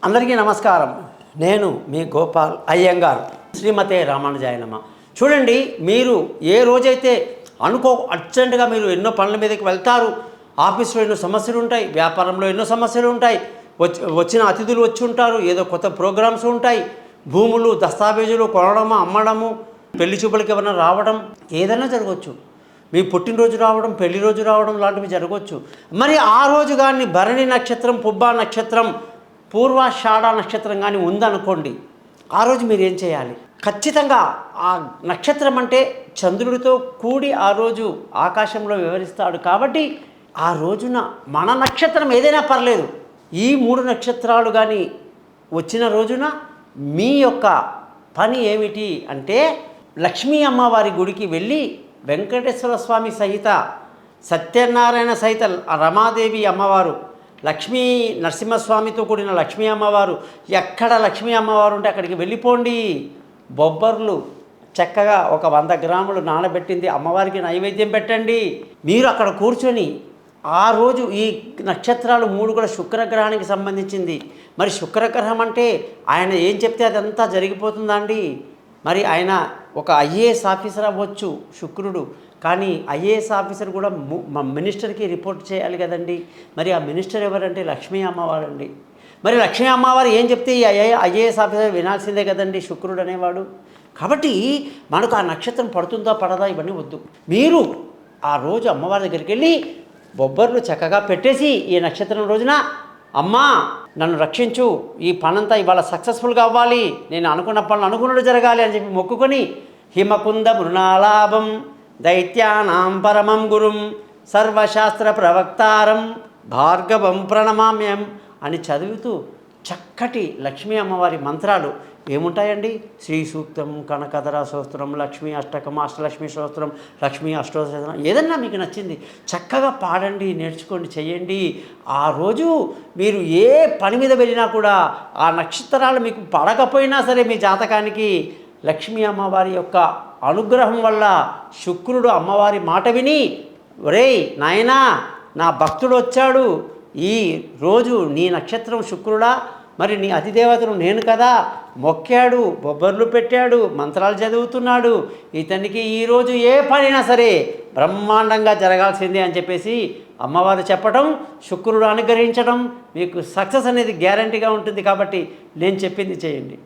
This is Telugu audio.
అందరికీ నమస్కారం. నేను మీ గోపాల్ అయ్యంగార్. శ్రీమతే రామానుజాయ నమః. చూడండి, మీరు ఏ రోజైతే అర్జెంటుగా మీరు ఎన్నో పనుల మీదకి వెళ్తారు, ఆఫీస్లో ఎన్నో సమస్యలు ఉంటాయి, వ్యాపారంలో ఎన్నో సమస్యలు ఉంటాయి, వచ్చిన అతిథులు వచ్చి ఉంటారు, ఏదో కొత్త ప్రోగ్రామ్స్ ఉంటాయి, భూములు దస్తావేజులు కొనడము అమ్మడము, పెళ్లి చూపులకి ఎవరైనా రావడం, ఏదైనా జరగవచ్చు. మీ పుట్టినరోజు రావడం, పెళ్లి రోజు రావడం లాంటివి జరగవచ్చు. మరి ఆ రోజు కానీ భరణి నక్షత్రం, పుబ్బా నక్షత్రం, పూర్వాషాఢ నక్షత్రం కానీ ఉందనుకోండి, ఆ రోజు మీరు ఏం చేయాలి? ఖచ్చితంగా ఆ నక్షత్రం అంటే చంద్రుడితో కూడి ఆ రోజు ఆకాశంలో వివరిస్తాడు. కాబట్టి ఆ రోజున మన నక్షత్రం ఏదైనా పర్లేదు, ఈ 3 నక్షత్రాలు కానీ వచ్చిన రోజున మీ యొక్క పని ఏమిటి అంటే, లక్ష్మీ అమ్మవారి గుడికి వెళ్ళి వెంకటేశ్వర స్వామి సహిత, సత్యనారాయణ సహిత రమాదేవి అమ్మవారు, లక్ష్మీ నరసింహస్వామితో కూడిన లక్ష్మీ అమ్మవారు, ఎక్కడ లక్ష్మీ అమ్మవారు ఉంటే అక్కడికి వెళ్ళిపోండి. బొబ్బర్లు చక్కగా ఒక 100 గ్రాములు నానబెట్టింది అమ్మవారికి నైవేద్యం పెట్టండి. మీరు అక్కడ కూర్చొని ఆ రోజు ఈ నక్షత్రాలు 3 కూడా శుక్రగ్రహానికి సంబంధించింది. మరి శుక్రగ్రహం అంటే ఆయన ఏం చెప్తే అదంతా జరిగిపోతుందండి. మరి ఆయన ఒక ఐఏఎస్ ఆఫీసర్ అవ్వచ్చు శుక్రుడు, కానీ ఐఏఎస్ ఆఫీసర్ కూడా మినిస్టర్కి రిపోర్ట్ చేయాలి కదండి. మరి ఆ మినిస్టర్ ఎవరంటే లక్ష్మీ అమ్మవారు అండి. మరి లక్ష్మీ అమ్మవారు ఏం చెప్తే ఈ ఐఏఎస్ ఆఫీసర్ వినాల్సిందే కదండి శుక్రుడు అనేవాడు. కాబట్టి మనకు ఆ నక్షత్రం పడుతుందా పడదా ఇవన్నీ వద్దు. మీరు ఆ రోజు అమ్మవారి దగ్గరికి వెళ్ళి బొబ్బర్లు చక్కగా పెట్టేసి, ఈ నక్షత్రం రోజున అమ్మా నన్ను రక్షించు, ఈ పనంతా ఇవాళ సక్సెస్ఫుల్గా అవ్వాలి, నేను అనుకున్న పనులు అనుకున్నట్టు జరగాలి అని చెప్పి మొక్కుకొని, హిమకుంద మృణాలాభం దైత్యానాం పరమం గురుం సర్వశాస్త్ర ప్రవక్తారం భార్గవం ప్రణమామ్యం అని చదువుతూ చక్కటి లక్ష్మీ అమ్మవారి మంత్రాలు ఏముంటాయండి? శ్రీ సూక్తం, కనకధర స్తోత్రం, లక్ష్మీ అష్టకం, అష్టలక్ష్మి స్తోత్రం, లక్ష్మీ అష్టోత్తరం, ఏదన్నా మీకు నచ్చింది చక్కగా పాడండి, నేర్చుకోండి, చెయ్యండి. ఆ రోజు మీరు ఏ పని మీద వెళ్ళినా కూడా ఆ నక్షత్రాలు మీకు పడకపోయినా సరే మీ జాతకానికి లక్ష్మీ అమ్మవారి యొక్క అనుగ్రహం వల్ల శుక్రుడు అమ్మవారి మాట విని, ఒరేయ్ నాయనా నా భక్తుడు వచ్చాడు, ఈ రోజు నీ నక్షత్రం శుక్రుడా, మరి నీ అతిదేవతను నేను కదా, మొక్కాడు, బొబ్బర్లు పెట్టాడు, మంత్రాలు చదువుతున్నాడు, ఇతనికి ఈరోజు ఏ పనైనా సరే బ్రహ్మాండంగా జరగాల్సిందే అని చెప్పేసి అమ్మవారు చెప్పడం, శుక్రుడు అనుగ్రహించడం, మీకు సక్సెస్ అనేది గ్యారంటీగా ఉంటుంది. కాబట్టి నేను చెప్పింది చేయండి.